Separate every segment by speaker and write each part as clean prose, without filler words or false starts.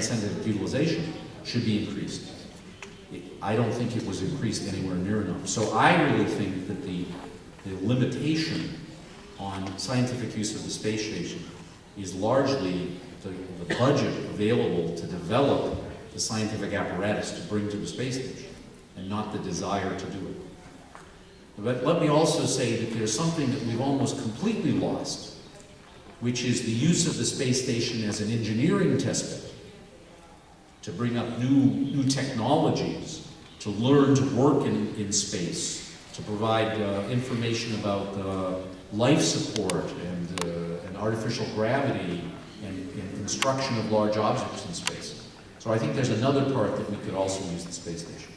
Speaker 1: science-centered utilization should be increased. I don't think it was increased anywhere near enough. So I really think that the limitation on scientific use of the space station is largely the budget available to develop the scientific apparatus to bring to the space station, and not the desire to do it. But let me also say that there's something that we've almost completely lost, which is the use of the space station as an engineering test bed to bring up new technologies, to learn to work in space, to provide information about life support and artificial gravity and construction of large objects in space. So I think there's another part that we could also use the space station.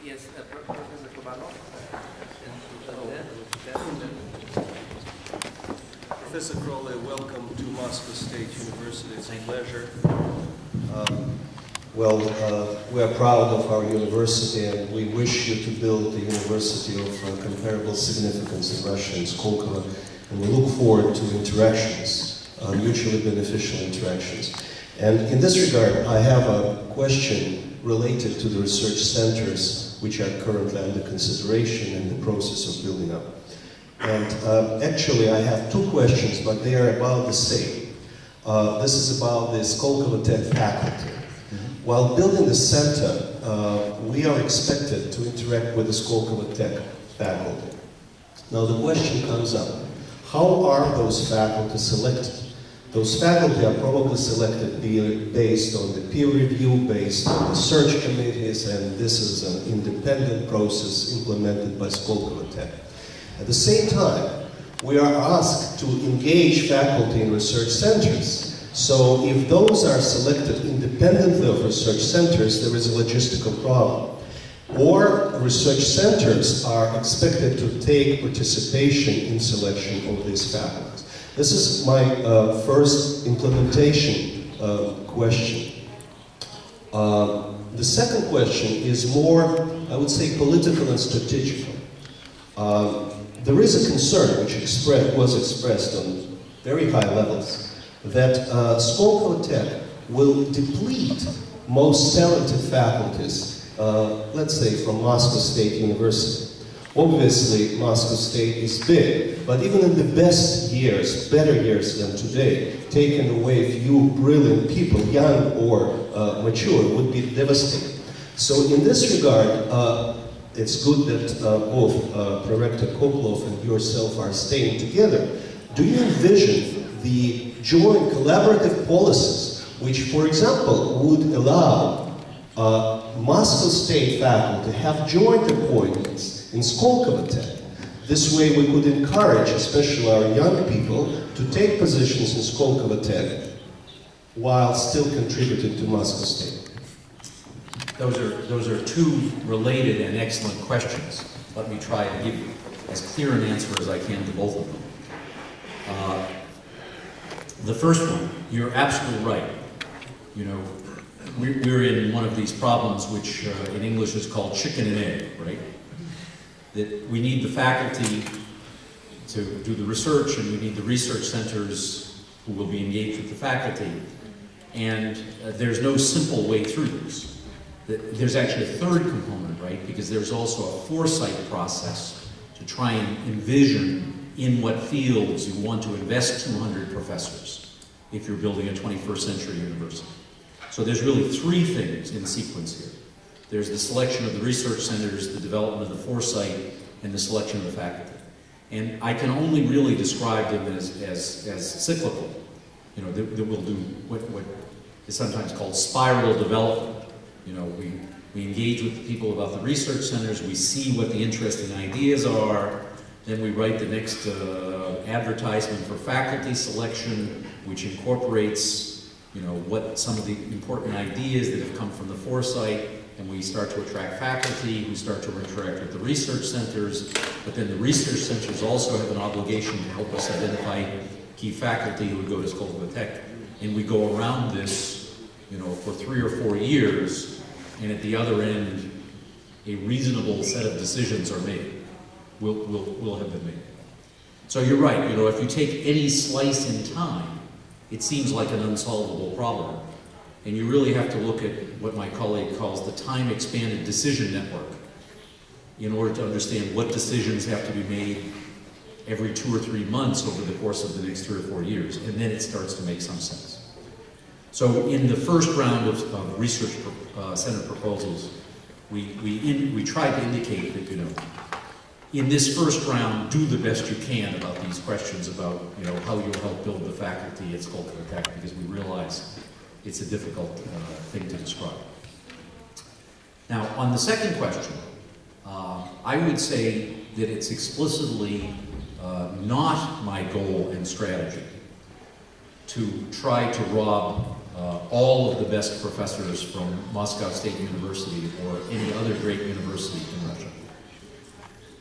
Speaker 2: Yes, Professor Kubanov.
Speaker 3: Professor Crowley, welcome to Moscow State University. It's a pleasure.
Speaker 4: We are proud of our university, and we wish you to build a university of comparable significance in Russia and Skolkovo, and we look forward to interactions, mutually beneficial interactions. And in this regard, I have a question related to the research centers which are currently under consideration in the process of building up. And actually, I have two questions, but they are about the same. This is about the Skolkovo Tech faculty. While building the center, we are expected to interact with the Skolkovo Tech faculty. Now the question comes up, how are those faculty selected? Those faculty are probably selected based on the peer review, based on the search committees, and this is an independent process implemented by Skolkovo Tech. At the same time, we are asked to engage faculty in research centers. So if those are selected independently of research centers, there is a logistical problem. Or research centers are expected to take participation in selection of these faculties. This is my first implementation question. The second question is more, I would say, political and strategical. There is a concern which was expressed on very high levels that Skolkovo Tech will deplete most talented faculties, let's say from Moscow State University. Obviously, Moscow State is big, but even in the best years, better years than today, taking away a few brilliant people, young or mature, would be devastating. So in this regard, it's good that both Prorector Koklov and yourself are staying together. Do you envision the joint collaborative policies which, for example, would allow Moscow State faculty to have joint appointments in Skolkovo Tech? This way we could encourage, especially our young people, to take positions in Skolkovo Tech while still contributing to Moscow State.
Speaker 1: Those are two related and excellent questions. Let me try to give you as clear an answer as I can to both of them. The first one, you're absolutely right. You know, we're in one of these problems which in English is called chicken and egg, right? That we need the faculty to do the research, and we need the research centers who will be engaged with the faculty. And there's no simple way through this. There's actually a third component, right? Because there's also a foresight process to try and envision in what fields you want to invest 200 professors if you're building a 21st century university. So there's really three things in sequence here. There's the selection of the research centers, the development of the foresight, and the selection of the faculty. And I can only really describe them as cyclical. You know, that we'll do what is sometimes called spiral development. You know, we engage with the people about the research centers, we see what the interesting ideas are, then we write the next advertisement for faculty selection, which incorporates, you know, what some of the important ideas that have come from the foresight, and we start to attract faculty who start to interact with the research centers, but then the research centers also have an obligation to help us identify key faculty who would go to Skolkovo Tech. And we go around this, you know, for 3 or 4 years, and at the other end, a reasonable set of decisions are made, will have been made. So you're right, you know, if you take any slice in time, it seems like an unsolvable problem. And you really have to look at what my colleague calls the time-expanded decision network in order to understand what decisions have to be made every 2 or 3 months over the course of the next 3 or 4 years, and then it starts to make some sense. So in the first round of research center proposals, we tried to indicate that, you know, in this first round, do the best you can about these questions about, you know, how you'll help build the faculty at Kosmическая, because we realize it's a difficult thing to describe. Now, on the second question, I would say that it's explicitly not my goal and strategy to try to rob all of the best professors from Moscow State University or any other great university in Russia.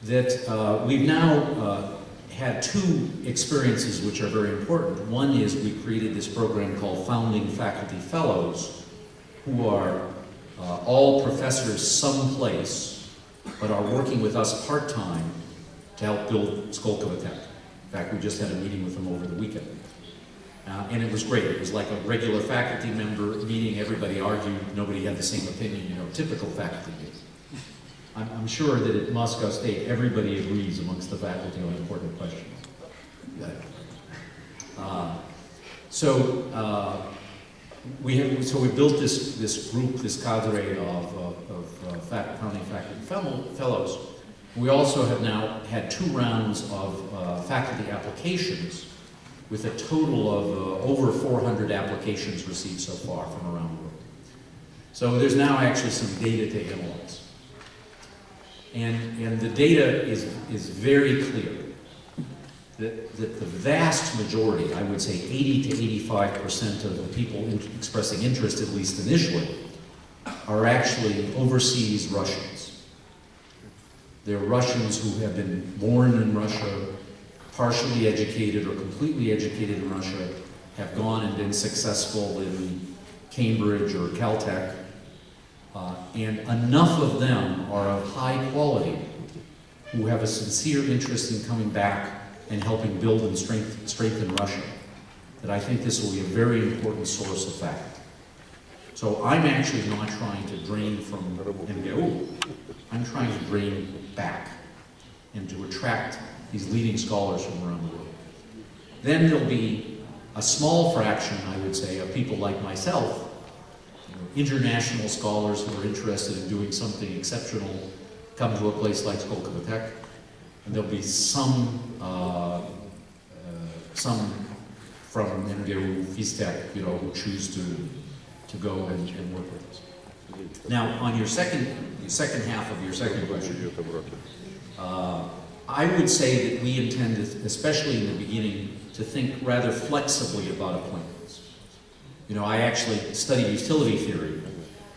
Speaker 1: That we've now had 2 experiences which are very important. One is we created this program called Founding Faculty Fellows, who are all professors someplace, but are working with us part-time to help build Kosmическая. In fact, we just had a meeting with them over the weekend. And it was great. It was like a regular faculty member meeting. Everybody argued. Nobody had the same opinion, you know, typical faculty meeting. I'm sure that at Moscow State, everybody agrees amongst the faculty on important questions. So we built this group, this cadre of founding faculty fellows. We also have now had 2 rounds of faculty applications, with a total of over 400 applications received so far from around the world. So there's now actually some data to analyze. And the data is very clear that the vast majority, I would say 80 to 85% of the people expressing interest, at least initially, are actually overseas Russians. They're Russians who have been born in Russia, partially educated or completely educated in Russia, have gone and been successful in Cambridge or Caltech, and enough of them are of high quality who have a sincere interest in coming back and helping build and strengthen Russia, that I think this will be a very important source of fact. So I'm actually not trying to drain from MGU, I'm trying to drain back and to attract these leading scholars from around the world. Then there'll be a small fraction, I would say, of people like myself, you know, international scholars who are interested in doing something exceptional, come to a place like Kosmическая, and there'll be some from MGU, FISTEC, you know, who choose to go and work with us. Now, on the second half of your second question, I would say that we intend, especially in the beginning, to think rather flexibly about appointments. You know, I actually study utility theory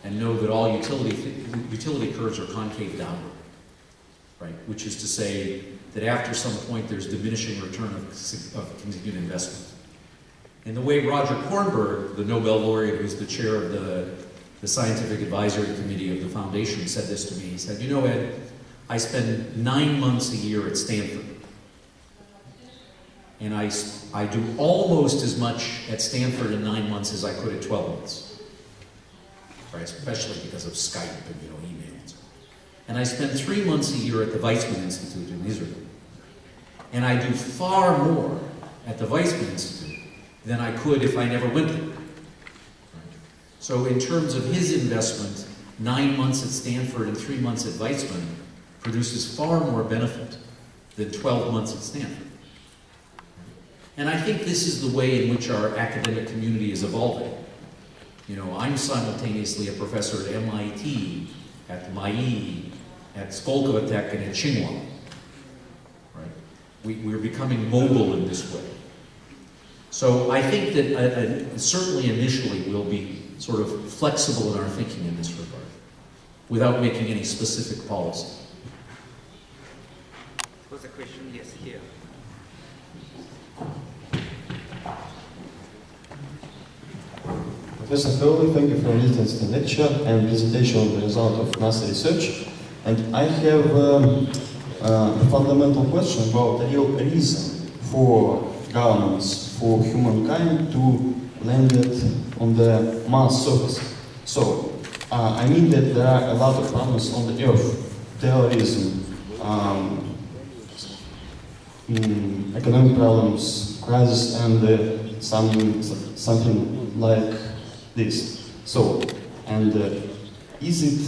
Speaker 1: and know that all utility curves are concave downward, right? Which is to say that after some point there's diminishing return of continued investment. And the way Roger Kornberg, the Nobel laureate who's the chair of the Scientific Advisory Committee of the Foundation, said this to me. He said, you know, Ed, I spend 9 months a year at Stanford. And I do almost as much at Stanford in 9 months as I could at 12 months. Right? Especially because of Skype and, you know, emails. And I spend 3 months a year at the Weizmann Institute in Israel. And I do far more at the Weizmann Institute than I could if I never went there. Right? So in terms of his investment, 9 months at Stanford and 3 months at Weizmann produces far more benefit than 12 months at Stanford. And I think this is the way in which our academic community is evolving. You know, I'm simultaneously a professor at MIT, at MAI, at Kosmическая, and at Tsinghua. Right? We're becoming mobile in this way. So I think that certainly initially we'll be sort of flexible in our thinking in this regard, without making any specific policy.
Speaker 2: Was a question, yes, here.
Speaker 5: Professor Crowley, thank you for listening to the lecture and presentation of the result of NASA research. And I have a fundamental question about the real reason for governments, for humankind to landed on the Mars surface. So, I mean that there are a lot of problems on the Earth: terrorism, economic problems, crisis, and something like this. So, and is it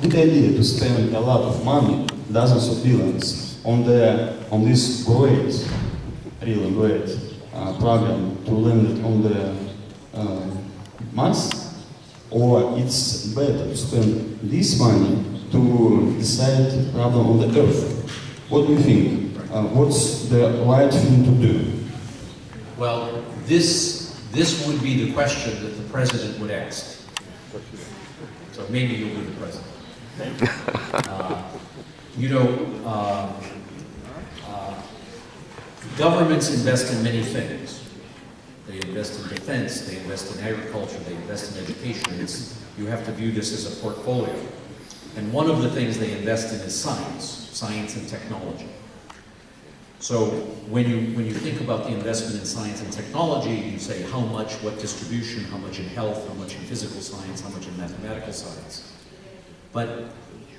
Speaker 5: good idea to spend a lot of money, dozens of billions, on this great, really great program to land it on the Mars, or it's better to spend this money to decide the problem on the Earth? What do you think? What's the right thing to do?
Speaker 1: Well, this would be the question that the president would ask. So maybe you'll be the president. Governments invest in many things. They invest in defense, they invest in agriculture, they invest in education. You have to view this as a portfolio. And one of the things they invest in is science and technology. So when you think about the investment in science and technology, you say how much, what distribution, how much in health, how much in physical science, how much in mathematical science. But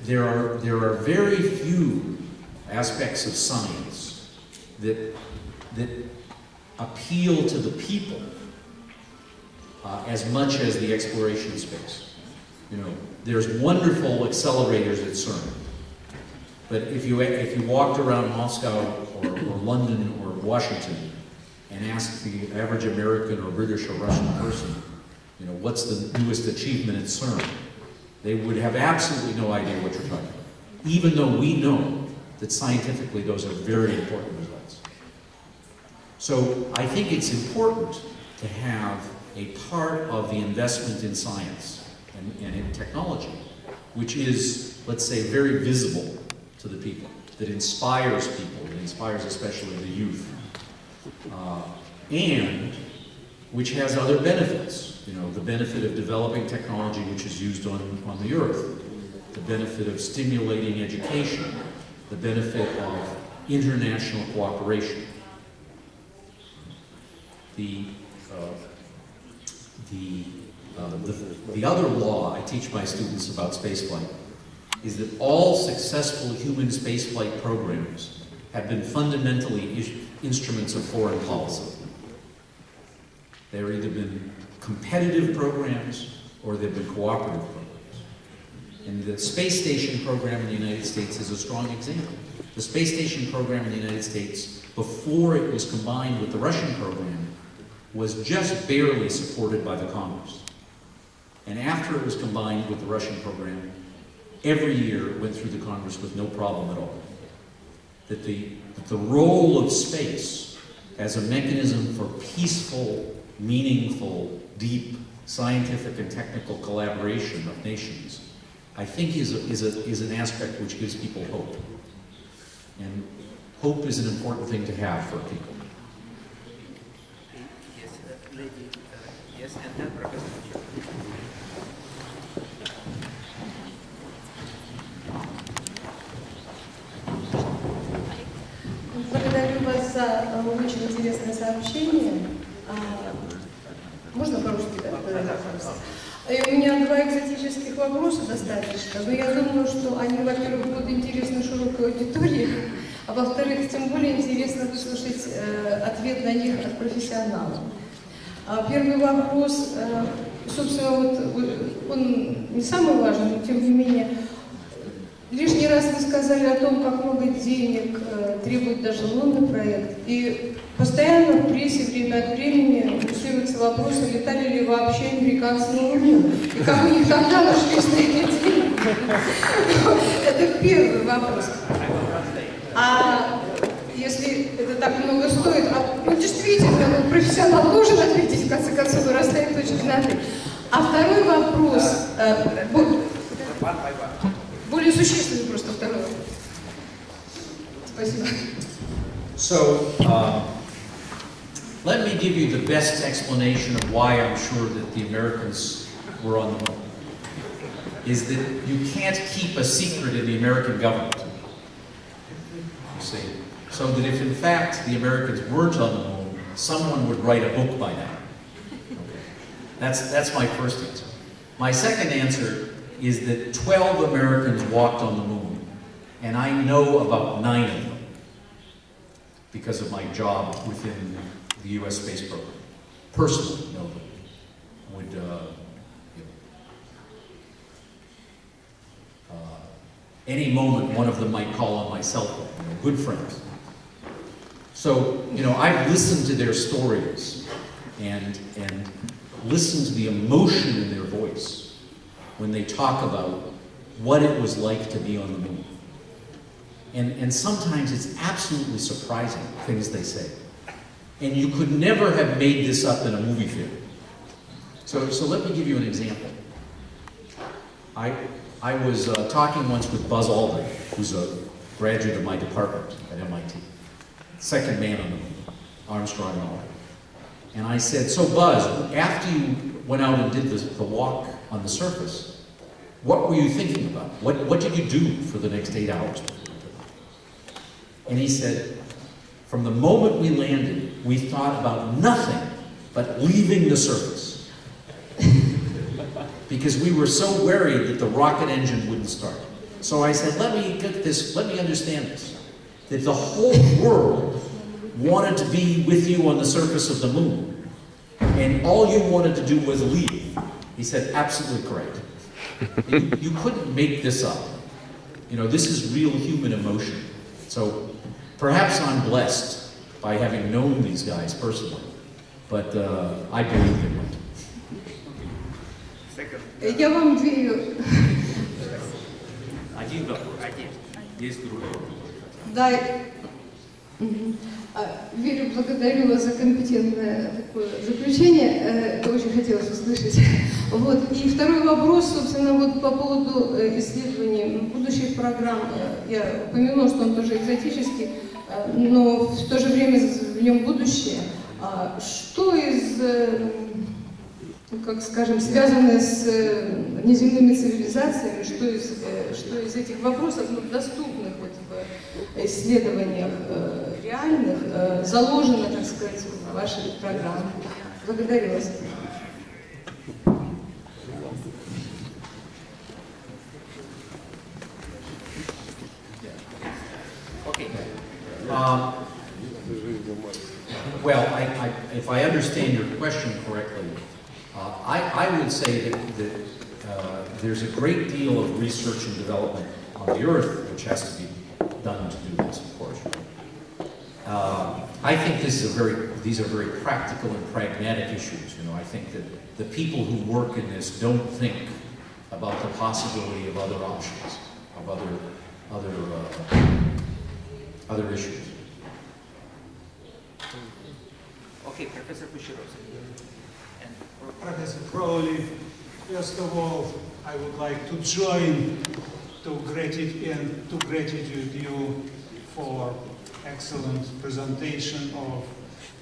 Speaker 1: there are very few aspects of science that appeal to the people as much as the exploration of space. There's wonderful accelerators at CERN, but if you walked around Moscow or London or Washington and asked the average American or British or Russian person, what's the newest achievement at CERN, they would have absolutely no idea what you're talking about, even though we know that scientifically those are very important results. So I think it's important to have a part of the investment in science and in technology, which is, let's say, very visible to the people, that inspires people, that inspires especially the youth, and which has other benefits. The benefit of developing technology which is used on the Earth, the benefit of stimulating education, the benefit of international cooperation. The other law I teach my students about spaceflight is that all successful human spaceflight programs have been fundamentally instruments of foreign policy. They've either been competitive programs or they've been cooperative programs. And the space station program in the United States is a strong example. The space station program in the United States, before it was combined with the Russian program, was just barely supported by the Congress. And after it was combined with the Russian program, every year it went through the Congress with no problem at all. That the role of space as a mechanism for peaceful, meaningful, deep scientific and technical collaboration of nations, I think is an aspect which gives people hope. And hope is an important thing to have for people.
Speaker 2: Yes, lady, yes, and then Professor.
Speaker 6: Благодарю вас за очень интересное сообщение. Можно по-русски, да? И у меня два экзотических вопроса достаточно, но я думаю, что они, во-первых, будут интересны широкой аудитории, а во-вторых, тем более интересно выслушать ответ на них от профессионалов. Первый вопрос, собственно, он не самый важный, но тем не менее, лишний раз вы сказали о том, как много денег требует даже лунный проект, и постоянно в прессе время от времени муссируется вопрос, летали ли вообще американцы на Луну, и как у них тогда нашлись на эти деньги. Это первый вопрос. А если это так много стоит, действительно, профессионал должен ответить, в конце концов, и расставить точки над «и». А второй вопрос, более существенный просто второй вопрос. Спасибо.
Speaker 1: So, let me give you the best explanation of why I'm sure that the Americans were on the moon. Is that you can't keep a secret in the American government. You see? So that if in fact the Americans weren't on the moon, someone would write a book by now. That's my first answer. My second answer is that 12 Americans walked on the moon, and I know about 9 of them because of my job within the US space program. Personally know them. Would, any moment, one of them might call on my cell phone, good friends. So, I've listened to their stories and listened to the emotion in their voice when they talk about what it was like to be on the moon. And sometimes it's absolutely surprising, things they say. And you could never have made this up in a movie theater. So let me give you an example. I was talking once with Buzz Aldrin, who's a graduate of my department at MIT. Second man on the moon, Armstrong and all. And I said, so Buzz, after you went out and did the walk on the surface, what were you thinking about? What did you do for the next 8 hours? And he said, from the moment we landed, we thought about nothing but leaving the surface. Because we were so worried that the rocket engine wouldn't start. So I said, let me understand this. That the whole world wanted to be with you on the surface of the moon, and all you wanted to do was leave. He said, absolutely correct. You couldn't make this up. This is real human emotion. So perhaps I'm blessed by having known these guys personally, but I believe in it.
Speaker 6: Я вам верю.
Speaker 2: Один вопрос. Есть другой.
Speaker 6: Да. Верю, благодарю вас за компетентное такое заключение. Это очень хотелось услышать. Вот. И второй вопрос, собственно, вот по поводу исследований будущих программ. Я упомянула, что он тоже экзотический, но в то же время в нем будущее. Что из, как скажем, связанное с неземными цивилизациями, что из этих вопросов доступных вот в исследованиях реальных заложено, так сказать, в вашей программе? Благодарю вас.
Speaker 1: Okay. Well, if I understand your question correctly, I would say that there's a great deal of research and development on the Earth which has to be done to do this, of course. I think these are very practical and pragmatic issues. I think that the people who work in this don't think about the possibility of other options, of other issues.
Speaker 2: Okay, Professor Kushirovsky.
Speaker 7: Professor Crowley, first of all, I would like to join to gratitude you for excellent presentation of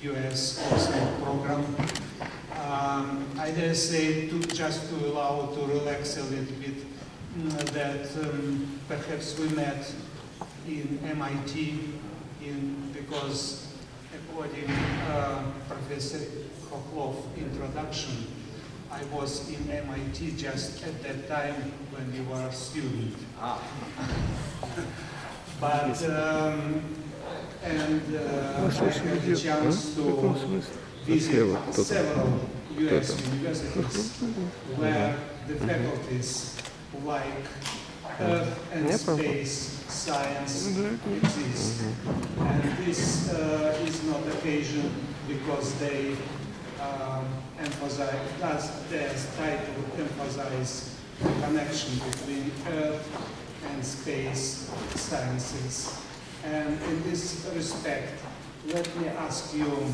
Speaker 7: US Cosmic program. I dare say, just to allow to relax a little bit, that perhaps we met in MIT because according Professor Khokhlov introduction, I was in MIT just at that time when you were a student. But I had the chance to visit several US universities where the faculties like Earth and space science exist. And this is not occasion because they emphasize, as their title emphasize the connection between Earth and space sciences. And in this respect, let me ask you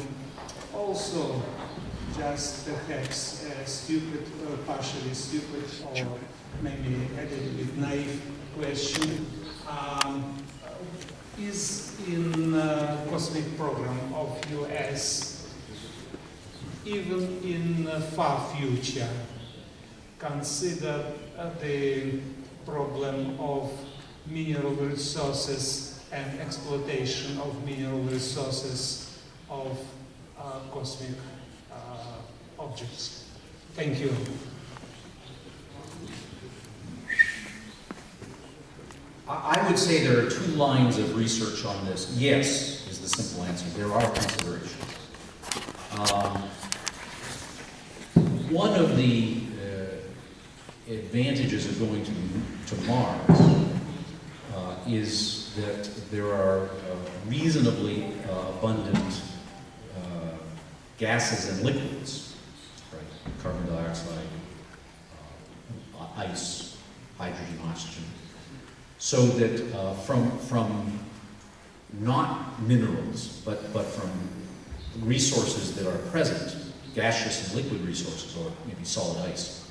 Speaker 7: also, just perhaps a stupid, or partially stupid, or maybe a little bit naive question. Is in cosmic program of US, even in the far future, consider the problem of mineral resources and exploitation of mineral resources of cosmic objects. Thank you.
Speaker 1: I would say there are 2 lines of research on this. Yes, is the simple answer. There are considerations. One of the advantages of going to Mars is that there are reasonably abundant gases and liquids, right? Carbon dioxide, ice, hydrogen, oxygen. So that from not minerals, but from resources that are present, gaseous and liquid resources, or maybe solid ice,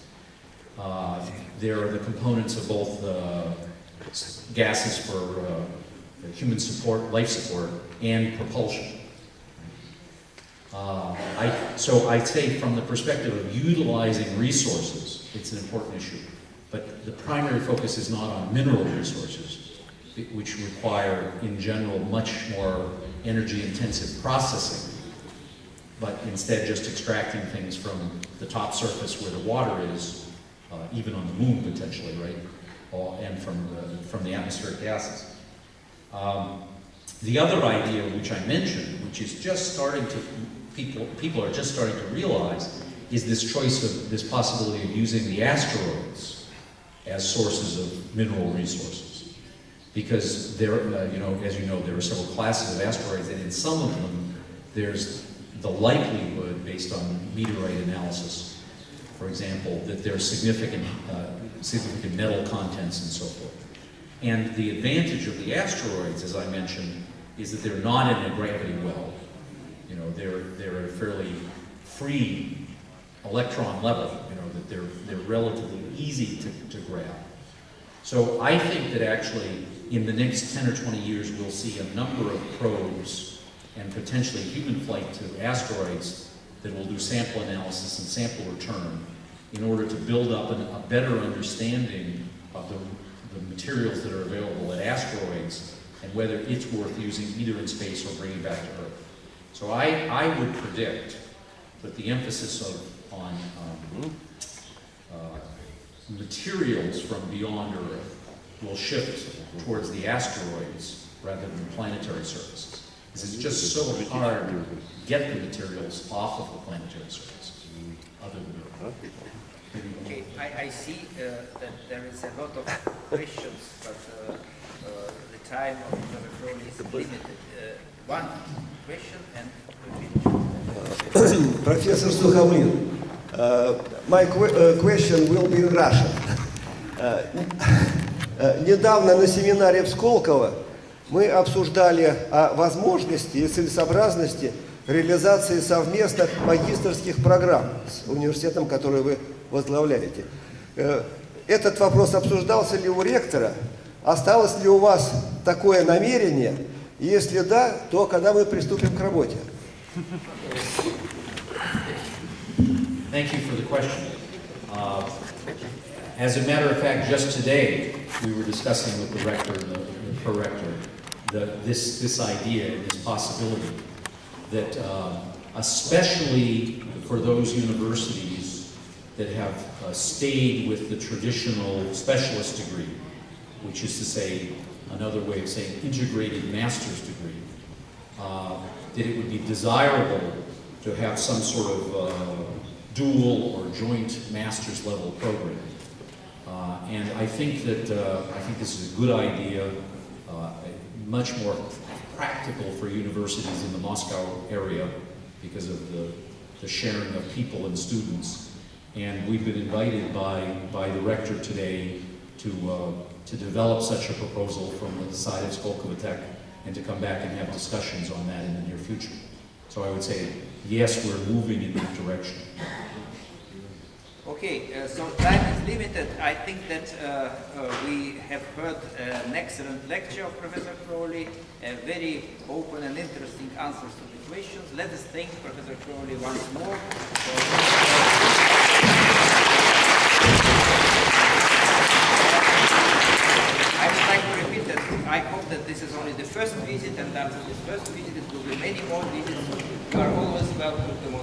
Speaker 1: there are the components of both gases for human support, life support, and propulsion. So I'd say from the perspective of utilizing resources, it's an important issue. But the primary focus is not on mineral resources, which require, in general, much more energy-intensive processing, but instead just extracting things from the top surface where the water is, even on the moon potentially, right? And from the atmospheric gases. The other idea which I mentioned, which is just starting to, people are just starting to realize, is this choice of, this possibility of using the asteroids as sources of mineral resources. Because there, as you know, there are several classes of asteroids, and in some of them, there's the likelihood, based on meteorite analysis, for example, that there's significant metal contents and so forth. And the advantage of the asteroids, as I mentioned, is that they're not in a gravity well. You know, they're at a fairly free electron level. You know, that they're relatively easy to grab. So I think that actually in the next 10 or 20 years we'll see a number of probes and potentially human flight to asteroids that will do sample analysis and sample return in order to build up a better understanding of the materials that are available at asteroids and whether it's worth using either in space or bringing back to Earth. So I would predict that the emphasis on materials from beyond Earth will shift towards the asteroids rather than planetary surfaces. Because it's just so hard to get the materials off of the planetary surface, other than Earth.
Speaker 2: Okay, I see that there is a lot of questions, but the time of Professor Crowley is limited. One question and we finish.
Speaker 8: Professor Sukhamlin, my question will be in Russian. Недавно на семинаре в Сколково мы обсуждали о возможности и целесообразности реализации совместных магистерских программ с университетом, который вы возглавляете. Этот вопрос обсуждался ли у ректора? Осталось ли у вас такое намерение? Если да, то когда мы приступим к работе?
Speaker 1: Thank you for the question. As a matter of fact, just today we were discussing with the rector and the pro-rector this idea, this possibility that especially for those universities that have stayed with the traditional specialist degree, which is to say, another way of saying integrated master's degree, that it would be desirable to have some sort of dual or joint master's level program. And I think that this is a good idea, much more practical for universities in the Moscow area because of the sharing of people and students. And we've been invited by the rector today to develop such a proposal from the side of Skolkovo Tech and to come back and have discussions on that in the near future. So I would say, yes, we're moving in that direction.
Speaker 2: Okay, so time is limited. I think that we have heard an excellent lecture of Professor Crowley, very open and interesting answers to the questions. Let us thank Professor Crowley once more. I would like to repeat that I hope that this is only the first visit, and after this first visit it will be many more visits. You are always
Speaker 3: замкнутому